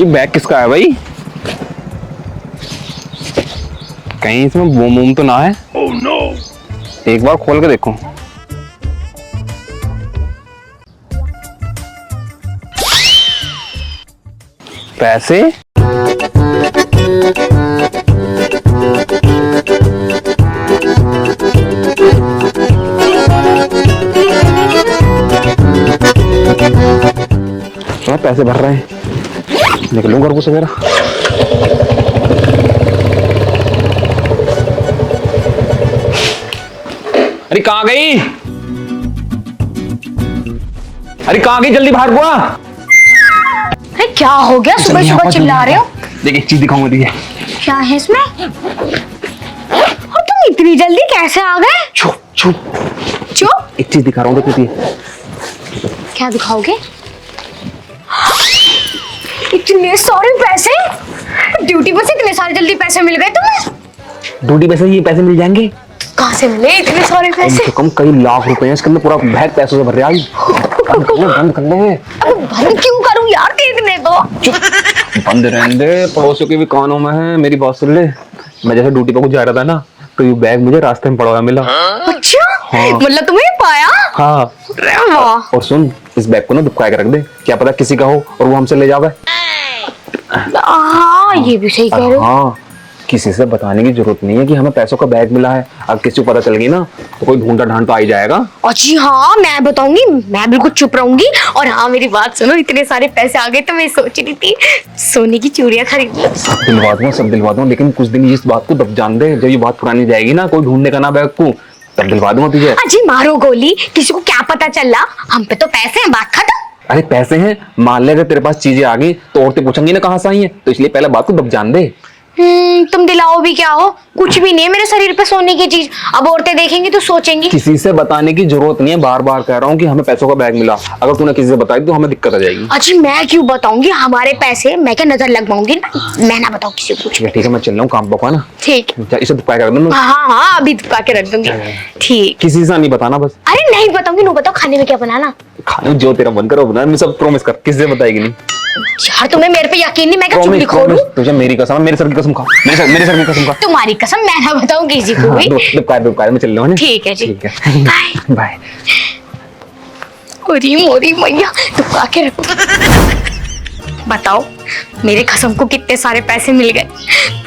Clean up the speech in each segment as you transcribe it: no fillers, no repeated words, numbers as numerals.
ये बैग किसका है भाई? कहीं इसमें बम वम तो ना है? oh, no. एक बार खोल के देखो। पैसे? तो पैसे भर रहे हैं, निकलूंगा घर से मेरा। अरे कहाँ गई? अरे कहाँ गई? जल्दी बाहर बुआ। अरे क्या हो गया? सुबह सुबह चिल्ला रहे हो? देखिए एक चीज दिखाऊंगा तुझे। क्या है इसमें? और तुम इतनी जल्दी कैसे आ गए? चुप चुप चुप। एक चीज दिखा रहा हूँ तुझे। क्या दिखाओगे? इतने सारे पैसे? ड्यूटी पर से इतने सारे जल्दी पैसे मिल गए तुम्हें? ड्यूटी पे से ये पैसे मिल जाएंगे? कहाँ से मिले इतने सारे पैसे? कम से कम कई लाख रुपए हैं इसके अंदर, पूरा बैग पैसों से भर रहा है। बंद कर ले। अब बंद क्यों करूं यार, देखने दो। बंद रहने दे, पड़ोसियों के भी कानों में है। मेरी बात सुन ले, मैं जैसे ड्यूटी पर कुछ जा रहा था ना, तो ये बैग मुझे रास्ते में पड़ा हुआ मिला। अच्छा? हाँ। मतलब तुम्हें पाया? हाँ। अरे वाह। और सुन, इस बैग को ना दुबका के रख दे, क्या पता किसी का हो और वो हमसे ले जावे। हाँ ये भी सही कह रहे हो। हाँ, किसी से बताने की जरूरत नहीं है कि हमें पैसों का बैग मिला है। अब किसी को पता चल गई ना तो कोई ढूंढा ढांड तो आ ही जाएगा। जी हाँ, मैं बताऊंगी, मैं बिल्कुल चुप रहूंगी। और हाँ मेरी बात सुनो, इतने सारे पैसे आ गए तो मैं सोच रही थी सोने की चूड़ियां खरीद लूं। सब दिलवा दूं, लेकिन कुछ दिन इस बात को दब जान दे। जब ये बात पुरानी जाएगी ना, कोई ढूंढने का ना बैग को, तब दिलवा दूंगा तुझे। अजी मारो गोली, किसी को क्या पता चला? हम पे तो पैसे हैं, बात खत्म। अरे पैसे हैं, मान ले अगर तेरे पास चीजें आ गई तो औरतें पूछेंगी ना कहाँ से आई है, तो इसलिए पहले बात को दब जान दे। तुम दिलाओ भी क्या हो? कुछ भी नहीं है मेरे शरीर पे सोने की चीज। अब औरतें देखेंगी तो सोचेंगी। किसी से बताने की जरूरत नहीं है, बार बार कह रहा हूँ कि हमें पैसों का बैग मिला। अगर तूने किसी से बताई तो हमें दिक्कत आ जाएगी। अच्छा मैं क्यों बताऊंगी? हमारे पैसे मैं क्या नजर लगवाऊंगी ना? मैं ना बताऊं किसी को। ठीक है, मैं चल रहा हूँ, काम पका ना। ठीक। इसे दुपका कर दूँ। हाँ अभी दुपका के रख दूंगी। ठीक। किसी से नहीं बताना बस। अरे नहीं बताऊंगी। नो बताओ खाने में क्या बनाना? खाने जो तेरा मन करो बना, मैं सब प्रॉमिस कर, किसी से बताएगी नहीं। यार तुम्हें मेरे पे यकीन नहीं, मैं क्या चुगली खोरूं? तुझे मेरी कसम, मेरे सर की कसम खा, मेरे सर की कसम खा। तुम्हारी कसम, मैं ना बताऊं किसी को भी। दुपका मैं चल रहा हूँ। ठीक है जी, ठीक है, बाय बाय। ओरी मोरी मैया, दुपका के रखो। बताओ मेरे कसम को कितने सारे पैसे मिल गए।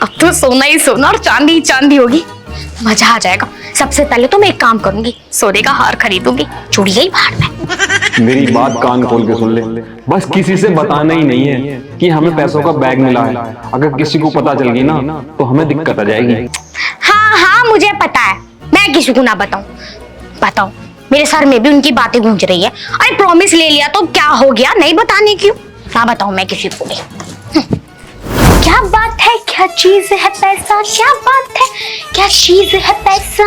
अब तो सोना ही सोना और चांदी ही चांदी होगी, मजा आ जाएगा। सबसे पहले तो मैं एक काम करूंगी, सोने का हार खरीदूंगी, चूड़ियां ही बाहर में। मेरी बात कान खोल के सुन ले, बस किसी से बताना ही नहीं है कि हमें पैसों का बैग मिला है। अगर किसी को पता चल गई ना तो हमें दिक्कत आ जाएगी। हाँ मुझे पता है, मैं किसी को ना बताऊं। बताओ, मेरे सर में भी उनकी बातें गूंज रही है। अरे प्रॉमिस ले लिया तो क्या हो गया, नहीं बताने क्यों? ना बताऊं मैं किसी को भी। क्या बात है, क्या चीज है पैसा? क्या बात है, क्या चीज है पैसा?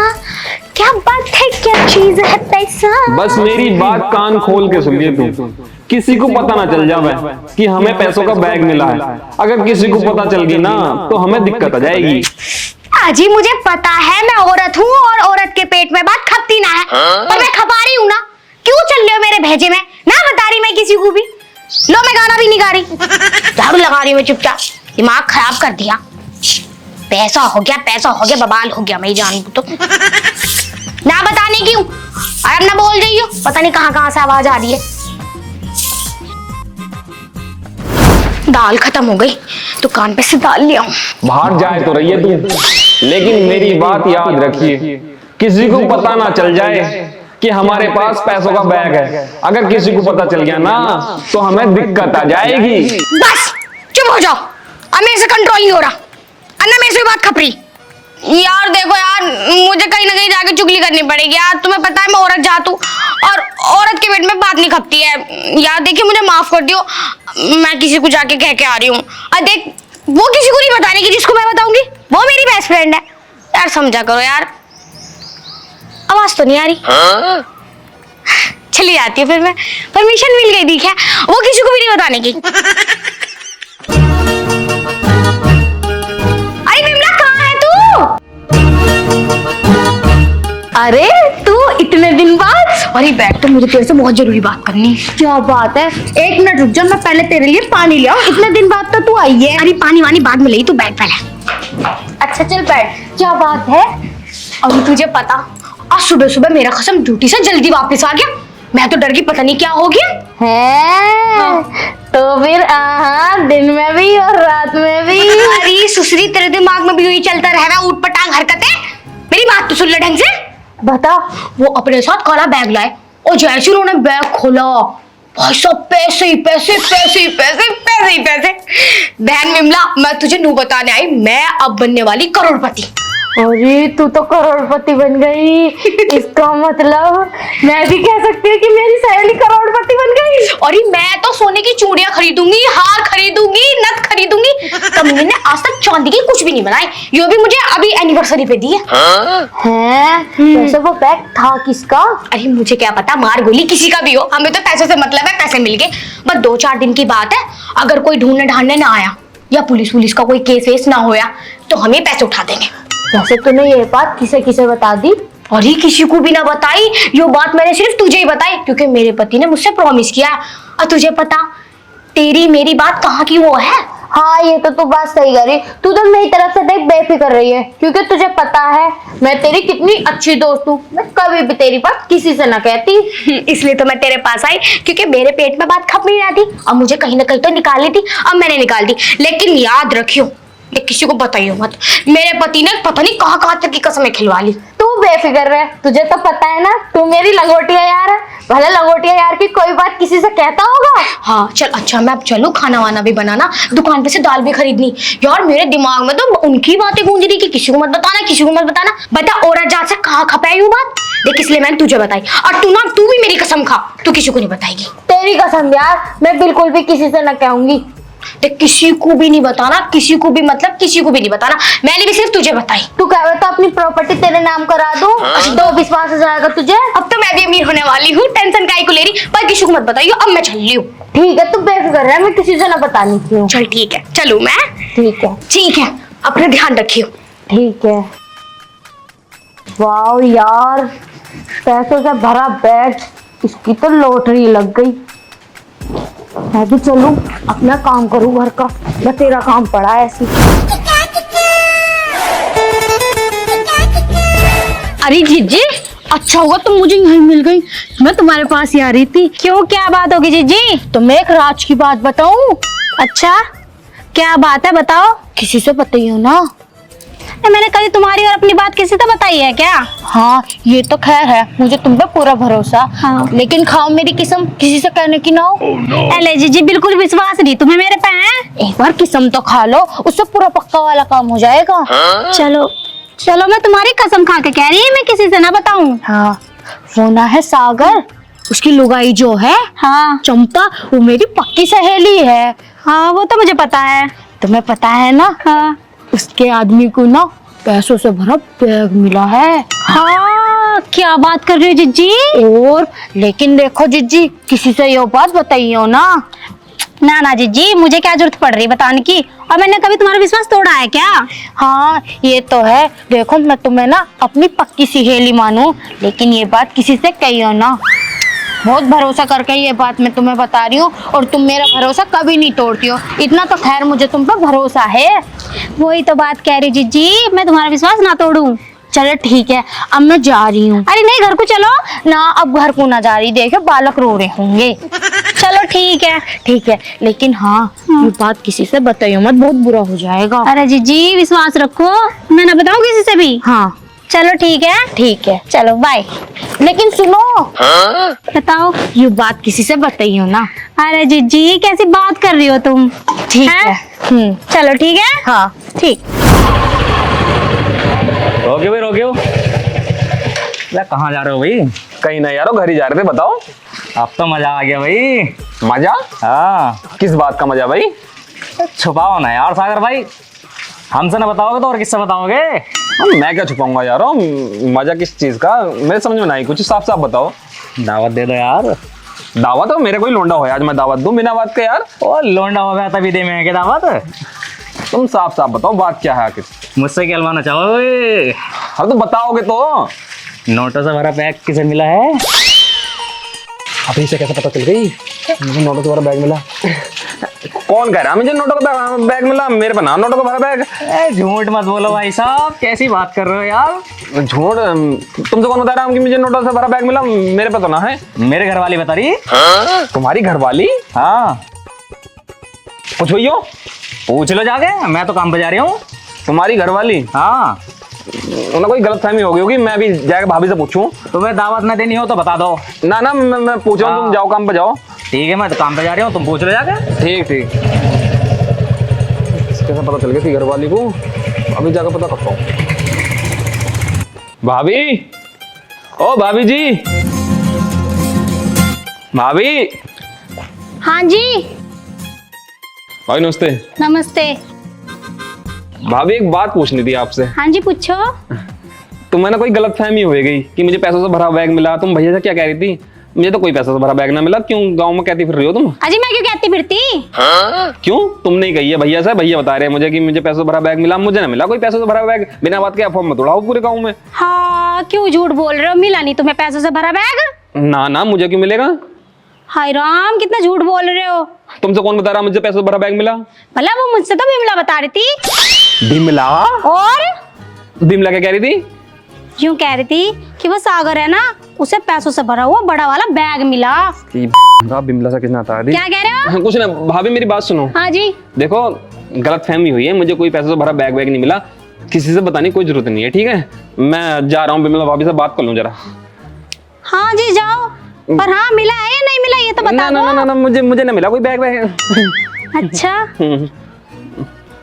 क्या बात है, क्या चीज है पैसा? बस मेरी बात कान खोल के सुनिए तू, किसी को पता ना चल जावे कि हमें पैसों का बैग मिला है। अगर किसी को पता चल गई ना तो हमें दिक्कत आ जाएगी। अजी मुझे पता है, मैं औरत हूँ और औरत के पेट में बात खपती ना है, पर मैं खपा रही हूँ ना। क्यों चल रहे हो मेरे भेजे में? ना बता रही मैं किसी को भी। लो मैं गाना भी नहीं गा रही, झाड़ू लगा रही मैं चुपचाप। दिमाग खराब कर दिया। पैसा हो गया, बवाल हो गया। मैं जान तो ना बताने क्यों? और अब ना बोल रही हो, पता नहीं कहाँ से आवाज आ रही है। दाल खत्म हो गई, दुकान पे से दाल ले आऊं। बाहर जाए तो रहिए तू, लेकिन मेरी बात याद रखिए, किसी को पता ना चल जाए कि हमारे पास पैसों का बैग है। अगर किसी को पता चल गया ना तो हमें दिक्कत आ जाएगी। बस चुप हो जाओ, अब मेरे से कंट्रोल नहीं हो रहा। अन्ना मेरे से बात खपरी। यार देखो यार, मुझे कहीं ना कहीं जाके चुगली करनी पड़ेगी यार। तुम्हें पता है मैं औरत जात हूँ और औरत के पेट में बात नहीं खपती है यार। देखिए मुझे माफ कर दियो, मैं किसी को जाके कह के आ रही हूँ। देख वो किसी को नहीं बताने की जिसको मैं बताऊंगी, वो मेरी बेस्ट फ्रेंड है यार, समझा करो यार। आवाज तो नहीं आ रही? चली जाती है फिर मैं, परमिशन मिल गई। ठीक है, वो किसी को भी नहीं बताने की। अरे विमला कहाँ है तू? अरे तू इतने दिन बाद, अरे बैठ, तो मुझे तेरे से बहुत जरूरी बात करनी है। क्या बात है? 1 मिनट रुक जा, मैं पहले तेरे लिए पानी ले आऊं। इतने दिन बाद तो तू आई है। अरे पानी वानी बाद में ले, तू बैठ पहले। अच्छा चल बैठ। क्या बात है? और तुझे पता, आज सुबह सुबह मेरा कसम ड्यूटी से जल्दी वापस आ गया। मैं तो डर गई, पता नहीं क्या हो गया है। तो फिर दिन में भी और रात में भी। अरे सुसरी, तेरे दिमाग में भी यही चलता रह रहा, ऊट पटांग हरकतें। मेरी बात तो सुन ले ढंग से। बता। वो अपने साथ काला बैग लाए और जैसे उन्होंने बैग खोला, भाई सब पैसे ही पैसे, पैसे ही पैसे, पैसे ही पैसे। बहन विमला, मैं तुझे नू बताने आई, मैं अब बनने वाली करोड़पति। अरे तू तो करोड़पति बन गई। इसका मतलब मैं भी कह सकती हूँ कि मेरी सहेली करोड़पति बन गई। और मैं तो सोने की चूड़ियां खरीदूंगी, हार खरीदूंगी, नथ खरीदूंगी। कमीने ने आज तक चांदी की कुछ भी नहीं बनाई, ये भी मुझे अभी एनिवर्सरी पे दी है। वैसे वो बैग था किसका? अरे मुझे क्या पता, मार गोली किसी का भी हो, हमें तो पैसों से मतलब है, पैसे मिल गए। बस 2-4 दिन की बात है, अगर कोई ढूंढने ढांडने ना आया या पुलिस का कोई केस वेस ना होया तो हम ये पैसे उठा देंगे। वैसे तूने ये बात किसे किसे बता दी? अरे किसी को भी ना बताई, ये बात मैंने सिर्फ तुझे ही बताई, क्योंकि मेरे पति ने मुझसे प्रॉमिस किया। और तुझे पता, तेरी मेरी बात कहाँ की वो है। हाँ ये तो तू बात सही करी। तू तो मेरी तरफ से देख बेफिक्र रही है, क्योंकि तुझे पता है मैं तेरी कितनी अच्छी दोस्त हूँ। मैं कभी भी तेरी बात किसी से ना कहती। इसलिए तो मैं तेरे पास आई, क्योंकि मेरे पेट में बात खप नहीं रही थी, अब मुझे कहीं ना कहीं तो निकालनी थी, अब मैंने निकाल दी। लेकिन याद रखियो, ये किसी को बताइयो मत, मेरे पति ने पता नहीं कहाँ कहाँ तक की कसमें खिलवा ली। तू बेफिक्र रह, तुझे तो पता है ना तू मेरी लंगोटिया यार है। भले लंगोटिया यार की कोई बात किसी से कहता होगा। हाँ चल, अच्छा मैं अब चलूं, खाना वाना भी बनाना, दुकान पे से दाल भी खरीदनी। यार मेरे दिमाग में तो उनकी बातें गूंज रही कि किसी को मत बताना, किसी को मत बताना। बता औरत जात से कहाँ खपाई हूँ बात, देख इसलिए मैंने तुझे बताई। और तू भी मेरी कसम खा, तू किसी को नहीं बताएगी। तेरी कसम यार, मैं बिल्कुल भी किसी से न कहूंगी। देख किसी को भी नहीं बताना, किसी को भी मतलब किसी को भी नहीं बताना, मैंने भी सिर्फ तुझे बताई। तू कह रहा तो अपनी प्रॉपर्टी तेरे नाम करा दूं, तो विश्वास हो जाएगा तुझे। अब तो मैं भी अमीर होने वाली हूँ, टेंशन काहे को ले रही, पर किसी को मत बताइयो, अब मैं चल रही हूँ। ठीक है तू बेफिक्र रह, मैं किसी से ना बतानी क्यों। चल ठीक है, चलूं मैं। ठीक है। ठीक है, अपना ध्यान रखियो। ठीक है। वाह यार, पैसों से भरा बैग, इसकी तो लॉटरी लग गई। मैं भी चलूं, अपना काम करूं घर का, मैं तेरा काम पड़ा है ऐसी। अरे जीजी, अच्छा हुआ तुम मुझे यहीं मिल गई, मैं तुम्हारे पास ही आ रही थी। क्यों, क्या बात होगी जीजी? तो मैं एक राज की बात बताऊं? अच्छा क्या बात है, बताओ। किसी से बताइयो ना। मैंने कभी तुम्हारी और अपनी बात किसी से बताई है क्या? हाँ ये तो खैर है, मुझे तुम पे पूरा भरोसा। हाँ। लेकिन खाओ मेरी कसम, किसी से कहने की ना हो। अरे जीजी, बिल्कुल विश्वास नहीं तुम्हें मेरे पे है। एक बार कसम तो खा लो, उससे पूरा पक्का वाला काम हो जाएगा। चलो चलो, मैं तुम्हारी कसम खा के कह रही है, मैं किसी से ना बताऊं। हाँ वो ना है सागर, उसकी लुगाई जो है हाँ चंपा, वो मेरी पक्की सहेली है। हाँ, वो तो मुझे पता है। तुम्हें पता है ना, हाँ उसके आदमी को ना पैसों से भरा बैग मिला है। हाँ, क्या बात कर रही हो जिज्जी? और लेकिन देखो जिज्जी, किसी से ये बात बताइयो ना। ना ना जिज्जी, मुझे क्या जरूरत पड़ रही है बताने की, और मैंने कभी तुम्हारा विश्वास तोड़ा है क्या? हाँ ये तो है। देखो मैं तुम्हें ना अपनी पक्की सहेली मानूं, लेकिन ये बात किसी से कहियो ना। बहुत भरोसा करके ये बात मैं तुम्हें बता रही हूँ, और तुम मेरा भरोसा कभी नहीं तोड़ती हो, इतना तो खैर मुझे तुम पर भरोसा है। वही तो बात कह रही जिज्जी, मैं तुम्हारा विश्वास ना तोड़ूं। चलो ठीक है, अब मैं जा रही हूँ। अरे नहीं, घर को चलो ना, अब घर को ना जा रही, देखो बालक रो रहे होंगे। चलो ठीक है। ठीक है, लेकिन हाँ ये बात किसी से बताइयो मत, बहुत बुरा हो जाएगा। अरे जिज्जी विश्वास रखो, मैं ना बताऊं किसी से भी। हाँ चलो ठीक है। ठीक है, चलो बाय। लेकिन सुनो, बताओ। ये बात किसी से बताइयो ना। अरे जिज्जी, कैसी बात कर रही हो तुम? ठीक हैं? है। चलो ठीक है। हाँ ठीक। रोके कहाँ जा रहे हो भाई? कहीं नहीं यारो, घर ही जा रहे थे। बताओ। अब तो मजा आ गया भाई। मजा? हाँ, किस बात का मजा भाई? छुपाओ ना यार सागर भाई, हमसे ना बताओगे तो और किससे बताओगे? मैं क्या छुपाऊंगा यारो, मजा किस चीज का मेरे समझ में नहीं, कुछ साफ साफ बताओ। दावत दे दो यार। दावत हो? मेरे कोई लोंडा हो आज मैं दावत दूं बिना बात के यार? ओ लोंडा हो गया तभी दे में दावत। तुम साफ साफ बताओ, बात क्या है आखिर? मुझसे क्या अलवाना चाहोगे? हाँ तो बताओगे तो। नोटों से भरा बैग किसे मिला है? अभी से कैसे पता चल गई मुझे नोटों से भरा बैग मिला? कौन कह रहा है मुझे नोटों का बैग मिला? मेरे पे ना नोटों का भरा बैग। झूठ मत बोलो भाई साहब, कैसी बात कर रहे हो यार? झूठ? तुमसे कौन बता रहा हूँ कि मुझे नोटों से भरा बैग मिला? मेरे पे तो ना है। मेरे घर वाली बता रही है। तुम्हारी घरवाली? हाँ पूछो यो। पूछ लो जाके, मैं तो काम पे जा रही हूँ। तुम्हारी घरवाली? हाँ उन्हें कोई गलतफहमी हो गई होगी, मैं भी जाकर भाभी से पूछूं। तुम्हें दावत न देनी हो तो बता दो। ना ना मैं पूछ रहा हूँ, तुम जाओ काम पे जाओ। ठीक है, मैं तो काम पे जा रही हूँ, तुम पूछ लो जाके। ठीक ठीक। कैसे पता चल गया थी घरवाली को? अभी जाकर पता करता हूँ। भाभी, ओ भाभी जी, भाभी। हाँ जी। भाई नमस्ते। नमस्ते। भाभी एक बात पूछनी थी आपसे। हाँ जी पूछो। तुम्हें ना कोई गलतफहमी हो गई कि मुझे पैसों से भरा बैग मिला। तुम भैया से क्या कह रही थी? मुझे तो कोई पैसों से भरा बैग ना मिला। क्यों गांव में कहती फिर रही हो तुम? अजी मैं क्यों कहती फिरती? क्यों? तुम नहीं कही है भैया से? भैया बता रहे हैं मुझे कि मुझे पैसों से भरा बैग मिला। मुझे ना मिला कोई पैसों से भरा बैग। बिना बात के अफवाह मत उड़ाओ पूरे गाँव में। हाँ क्यों झूठ बोल रहे हो? मिला नहीं तुम्हें पैसों से भरा बैग? ना ना, मुझे क्यों मिलेगा? हाय राम, कितना झूठ बोल रहे हो। तुमसे कौन बता रहा मुझे पैसों से भरा बैग मिला? भला वो मुझसे तो बिमला बता रही थी। बिमला? और बिमला क्या कह रही थी? यूं कह रही थी कि वो सागर है ना, उसे पैसों से भरा हुआ बड़ा वाला बैग मिला। बिमला से किसने आता है? क्या कह रहे हो? कुछ ना भाभी, मेरी बात सुनो। हाँ जी। देखो गलतफहमी हुई है, मुझे कोई पैसों से भरा बैग नहीं मिला। किसी से बताने की कोई जरूरत नहीं है, ठीक है? मैं जा रहा हूँ बिमला भाभी से बात कर लूँ जरा। हाँ जी जाओ, पर हाँ मिला है या नहीं मिला ये तो बता ना, दो। ना, ना, ना, मुझे ना मिला कोई बैग वैग। अच्छा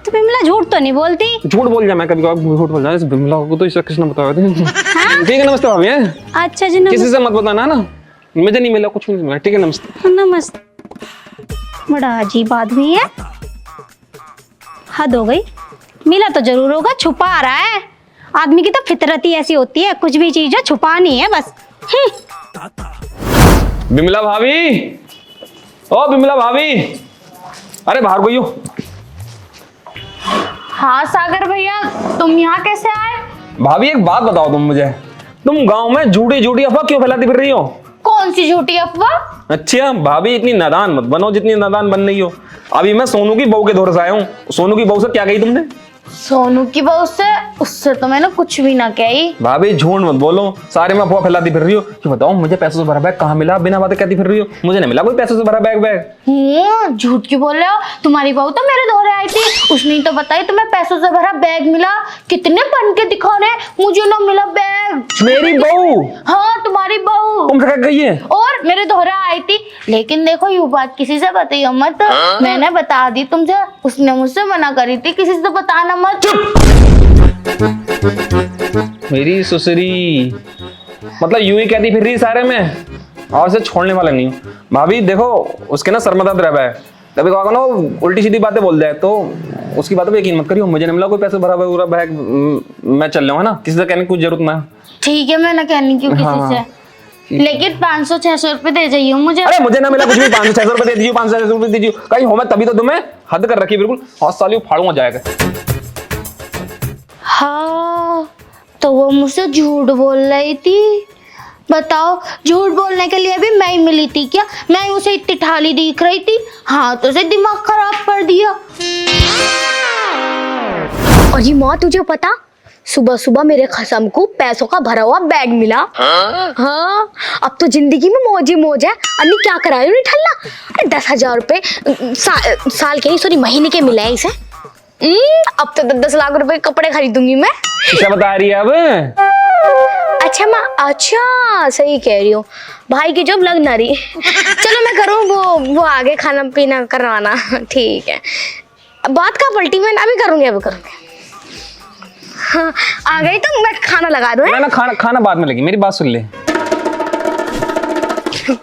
तो बिमला झूठ तो नहीं बोलती? झूठ बोल जा, मैं कभी कभी झूठ बोल जा। बिमला को तो इससे किसने बताया था? ठीक है नमस्ते भाभी। अच्छा जी किसी से मत बताना ना, मुझे नहीं मिला, कुछ नहीं मिला। ठीक है नमस्ते। नमस्ते। बड़ा अजीब आदमी है, हद हो गई। मिला तो जरूर होगा, छुपा रहा है। आदमी की तो फितरत ही ऐसी होती है, कुछ भी चीज है छुपानी है बस। बिमला भाभी, ओ बिमला भाभी, अरे बाहर कोई हो? हाँ सागर भैया, तुम यहाँ कैसे आए? भाभी एक बात बताओ तुम मुझे, तुम गांव में झूठी झूठी अफवाह क्यों फैलाती फिर रही हो? कौन सी झूठी अफवाह? अच्छा भाभी, इतनी नादान मत बनो जितनी नादान बन रही हो। अभी मैं सोनू की बहू के दौर से आया हूँ। सोनू की बहू से क्या कही तुमने? सोनू की बहू से? उससे तो मैंने कुछ भी ना कही। भाभी झूठ मत बोलो, सारे में अफवाह फैलाती फिर रही हो। कि बताओ मुझे पैसों से भरा बैग कहाँ मिला? बिना बातें कहती फिर रही हो मुझे नहीं मिला कोई पैसों से भरा बैग। झूठ क्यों बोल रहे हो? तुम्हारी बहू तो मेरे दौरे आई थी, उसने तो बताई तुम्हें पैसों से भरा बैग मिला। कितने बन के दिखा रहे, मुझे ना मिला बैग। मेरी बहू? हाँ तुम्हारी बहू। तुम क्या कही है? और मेरे दोहरा आई थी, लेकिन देखो ये बात किसी से बताइए मत। मैंने बता दी तुमसे, उसने मुझसे मना करी थी किसी से बताना मत। मेरी सुसरी, मतलब यूं ही कहती फिर रही सारे में, और से छोड़ने वाला नहीं हूँ। भाभी देखो उसके ना सरमदा द्रव है, कभी कहा ना उल्टी सीधी बातें बोल दे तो उसकी बातों पे यकीन मत करियो। मुझे नहीं मिला कोई पैसे भरा हुआ बैग। मैं चल रहा हूँ, है ना? किसी से कहने की कुछ जरूरत ना। ठीक है, मैं ना कहने क्यों किसी हाँ, से, लेकिन 500-600 रुपए दे जाइए मुझे। अरे मुझे ना मिला कुछ भी। 500-600 रुपए दे दीजिए, 500-600 रुपए दीजिए। कहीं हो मैं तभी तो तुम्हें हद कर रखी बिल्कुल। और सालियों फाड़ूंगा जाएगा। हाँ तो वो मुझसे झूठ बोल रही थी। बताओ, झूठ बोलने के लिए भी मैं ही मिली थी क्या? मैं उसे इतनी ठाली दिख रही थी, हाँ तो उसे दिमाग खराब कर दिया। और ये माँ तुझे पता, सुबह सुबह मेरे खसम को पैसों का भरा हुआ बैग मिला। हाँ अब तो जिंदगी में मौज ही मौज है। अन्नी क्या कराया उन्हें ठल्ला? अरे 10,000 रुपए साल के नहीं, सॉरी महीने के मिले हैं इसे। अब तो 10 लाख रुपए के कपड़े खरीदूंगी मैं। क्या बता रही है अब? अच्छा माँ, अच्छा सही कह रही हो, भाई की जॉब लग ना रही। चलो मैं करूँ वो आगे खाना पीना करवाना। ठीक है, बात का पलटी मैं ना भी करूँगी, अभी करूँगी। हाँ आ गई तो मैं खाना लगा दूँ। ना खाना बाद में लगी, मेरी बात सुन ले।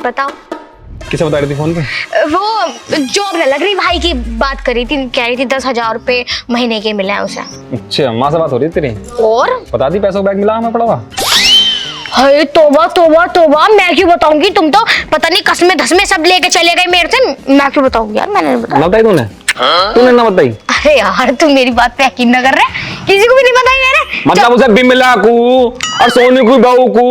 बताओ किसे बता रही थी फोन पे? वो जॉब न लग रही, भाई की बात करी थी, कह रही थी 10,000 रुपए महीने के मिले हैं उसे। अच्छा, माँ से बात हो रही है तेरी? और बता दी पैसों का बैग मिला हमें पड़ा हुआ। हाय तौबा तौबा तौबा, मैं क्यों बताऊंगी? तुम तो पता नहीं कसमें धसमें सब लेके चले गए मेरे से। मैं क्यों बताऊंगी यार, मैंने नहीं बताया। बताई तूने? तूने ना बताई? अरे यार तुम मेरी बात पे यकीन न कर रहे। किसी को भी नहीं बताई मैंने। मतलब उसे बिमला को और सोनू की बहू को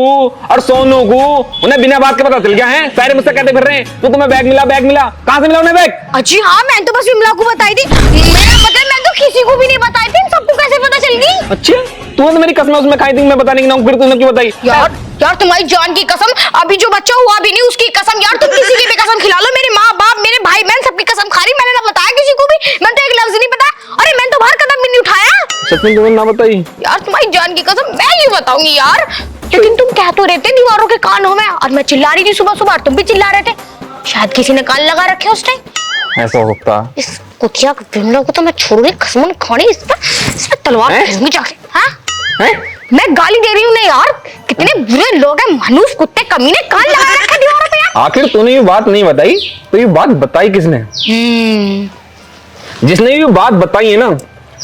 और सोनू को उन्हें बिना बात के पता चल गया है। सारे मुझसे कहते फिर रहे हैं तो तुम्हें बैग मिला, बैग मिला। कहां से मिला उन्हें बैग? अच्छी हाँ, मैं तो बस विमला को बताई थी। मेरा मतलब मैं तो किसी को भी नहीं बताई थी। सबको कैसे पता चल गई? अच्छा, तूने तो मेरी कसम उसमें खाई थी, मैं बताने की ना फिर तूने क्यों बताई? यार यार तुम्हारी जान की कसम, अभी जो बच्चा हुआ भी नहीं उसकी कसम। यार तुम किसी की भी कसम खिला लो, मेरे माँ बाप, मेरे भाई बहन सबकी कसम खा रही। मैंने ना बताया किसी को भी, मैंने तो एक लफ्ज नहीं बताया। अरे मैंने तो बाहर कदम भी नहीं उठाया। सच में तुमने ना बताई? यार तुम्हारी जान की कसम मैं नहीं बताऊंगी यार। लेकिन तुम कह तो रहे थे दीवारों के कानों में, और मैं चिल्ला रही थी सुबह सुबह, तुम भी चिल्ला रहे थे। शायद किसी ने कान लगा रखे उस टाइम। ऐसा हो सकता है। इस कुतिया विमला को तो मैं छोड़ूंगी, कसम खानी इस पे तलवार फेंकूंगी जाके। हाँ मैं गाली दे रही हूँ ना यार, कितने बुरे लोग हैं, मनुष्य कुत्ते कमीने, कान लगा रखे दीवारों पे यार। आखिर तूने ये बात नहीं बताई तो ये बात बताई किसने? जिसने ये बात बताई है ना,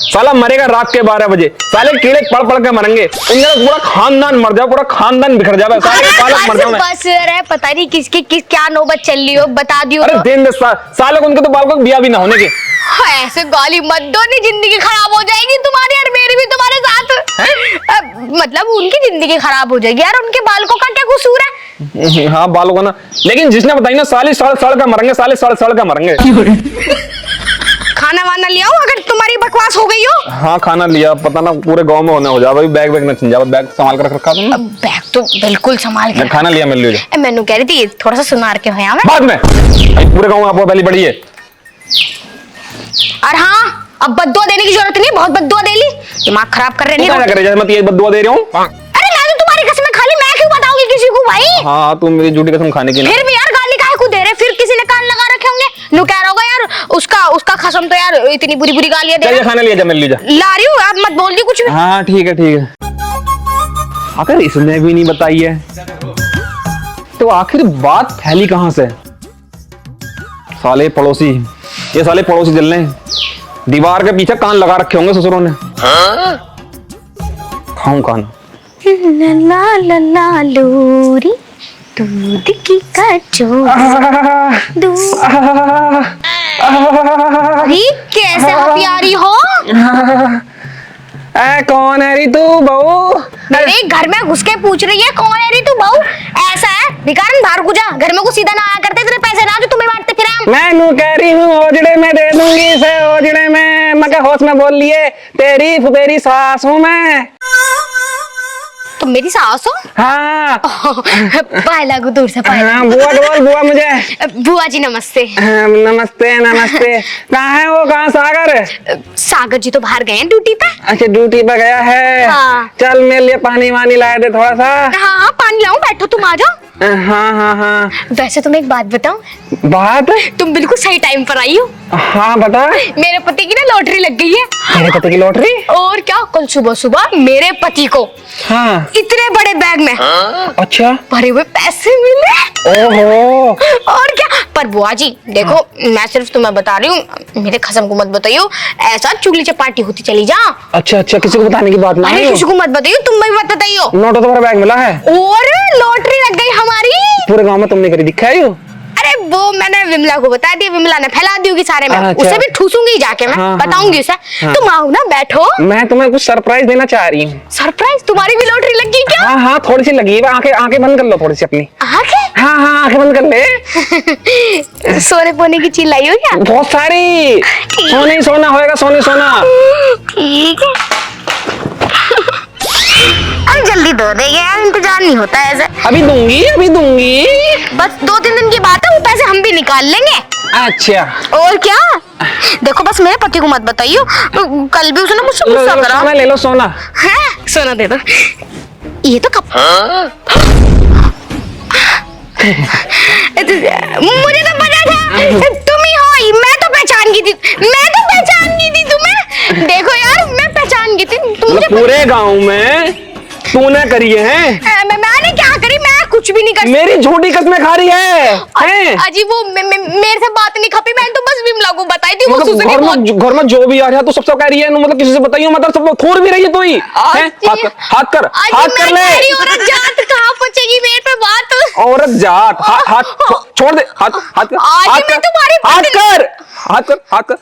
साला मरेगा रात के 12 बजे। साले कीड़े पड़ पड़ के मरेंगे, इनका पूरा खानदान मर जाए, पूरा खानदान बिखर जाए, साले के पालक मर जाए। बस रे, पता नहीं किसकी किस क्या नौबत चल रही हो, बता दियो। अरे दिन दे साले को, उनके तो बालकों का ब्याह भी ना होने के। ऐसे गाली मत दो, नहीं जिंदगी खराब हो जाएगी तुम्हारी और मेरी भी तुम्हारे साथ। मतलब उनकी जिंदगी खराब हो जाएगी यार, उनके बालकों का क्या कसूर है? हाँ बालों का ना, लेकिन जिसने बताई ना साले सड़ सड़ का मरेंगे, साले सड़ सड़ का मरेंगे। खाना वाना ले आओ अगर तुम्हारी बकवास हो गई हो। हाँ खाना लिया, पता ना पूरे गांव में होने हो जाए। बैग बैग न छिन जाए, बैग संभाल कर रखा तुमने? बैग तो बिल्कुल संभाल के। खाना लिया, मिल लिया। मैंने कह रही थी थोड़ा सा सुनार के हो यहाँ बाद में पूरे गांव में आपको पहली बड़ी है। और हाँ, अब बद्दुआ देने की जरूरत नहीं, बहुत बद्दुआ दे ली, दिमाग खराब कर रहे नहीं। क्या करे, जैसे मैं ये बद्दुआ दे रही हूँ। अरे मैं तो तुम्हारी कसम खा ली, मैं क्यों बताऊंगी किसी को भाई? हाँ तुम मेरी झूठी कसम खाने की ना। फिर भी यार गाली काहे को दे रहे? फिर किसी ने कान लगा रखे होंगे, नु कह रहा होगा यार उसका कसम तो यार इतनी बुरी बुरी गालियां दे चल खाना लिया जा, मिल लिया। ला रही हूँ, आप मत बोल दी कुछ भी। हाँ ठीक है ठीक है। अगर इसने भी नहीं बताई है तो आखिर बात फैली कहां से? साले पड़ोसी, ये साले पड़ोसी जल रहे, दीवार के पीछे कान लगा रखे होंगे ससुरों ने। खाऊं खाना। ला ला ला लोरी दूध की कचौरी दूध। अरे कैसे हो प्यारी हो? कौन है री तू बहू? अरे घर में घुस के पूछ रही है कौन है री तू बहू? ऐसा है भिखारन, बाहर को जा, घर में को सीधा ना आया करते, तेरे पैसे ना जो तुम्हें बांटते फिर हम। मैं नू कह रही हूँ ओजड़े में दे दूंगी इसे, ओजड़े में। मैं क्या होश में बोल लिए, तेरी सास हूँ मैं। तुम मेरी सास हो? हाँ पाए लागू दूर से पाए। हाँ बुआ बोल, बुआ मुझे। बुआ जी नमस्ते। नमस्ते नमस्ते। कहाँ है वो, कहाँ सागर? सागर जी तो बाहर गए हैं ड्यूटी पे। अच्छा ड्यूटी पे गया है। हाँ। चल मेरे लिए पानी वानी लाए दे थोड़ा सा। हाँ हाँ पानी लाऊं, बैठो तुम आ जाओ। हाँ हाँ हाँ। वैसे तुम्हें एक बात बताऊं, बात? तुम बिल्कुल सही टाइम पर आई हो। हाँ बता। मेरे पति की ना लॉटरी लग गई है। मेरे पति की लॉटरी? और क्या, कल सुबह सुबह मेरे पति को हाँ इतने बड़े बैग में अच्छा भरे हुए पैसे मिले। ओहो। और क्या, पर बुआ जी देखो, मैं सिर्फ तुम्हें बता रही हूँ, मेरे खसम को मत बताइयो, ऐसा चुगली चपाटी होती चली जा। अच्छा अच्छा, किसी को बताने की बात ना अरे है। किसी को मत बताइयो, तुम भी मत बताइयो। नोट तो तुम्हारा बैग मिला है और लॉटरी लग गई हमारी। पूरे गांव में तुमने करी दिखाई हो? अरे वो मैंने विमला को बता दिया, विमला ने फैला दी होगी सारे में। अच्छा। उसे भी ठूसूंगी जाके मैं। हाँ, बताऊंगी उसे। हाँ। तुम आओ ना, बैठो। मैं तुम्हें कुछ सरप्राइज देना चाह रही हूँ। सरप्राइज? तुम्हारी भी लॉटरी लग गई क्या? हाँ हाँ थोड़ी सी लगी है, आंखें आंखें बंद कर लो थोड़ी सी अपनी। आंखें? हाँ हाँ आंखें बंद कर ले। सोने पोने की चीज लाई हो क्या? बहुत सारी। सोने ही सोना होएगा, सोने सोना। ठीक है, अब जल्दी दो देंगे यार, इंतजार नहीं होता ऐसे। अभी दूंगी अभी दूंगी। बस 2-3 दिन की बात है, वो पैसे हम भी निकाल लेंगे। अच्छा और क्या। देखो बस मेरे पति को मत बताइयो, कल भी उसने मुझसे गुस्सा करा। सोना ले लो, सोना है, सोना दे दो। ये तो कब मुझे तो पता था तुम ही हो, मैं तो पहचान गई थी तुम्हें। देखो यार मैं पहचान गई थी, तुम मुझे पूरे गांव में तूने करी है। मैंने क्या करी? मैं कुछ भी नहीं कर। मेरी झूठी कसमें खा रही है। अजी वो मेरे से बात नहीं खपी, मैंने तो बस विमला को बताई थी। वो मतलब घर में जो भी आ रहा है तो सबसे कह रही है, मतलब किसी से बताइयो, मतलब सब खोर भी रही है। तो ही हाथ कर ले। औरत जात कहाँ पहुंचेगी मेरे पे बात? औरत जात, हाथ छोड़ दे, हाथ कर।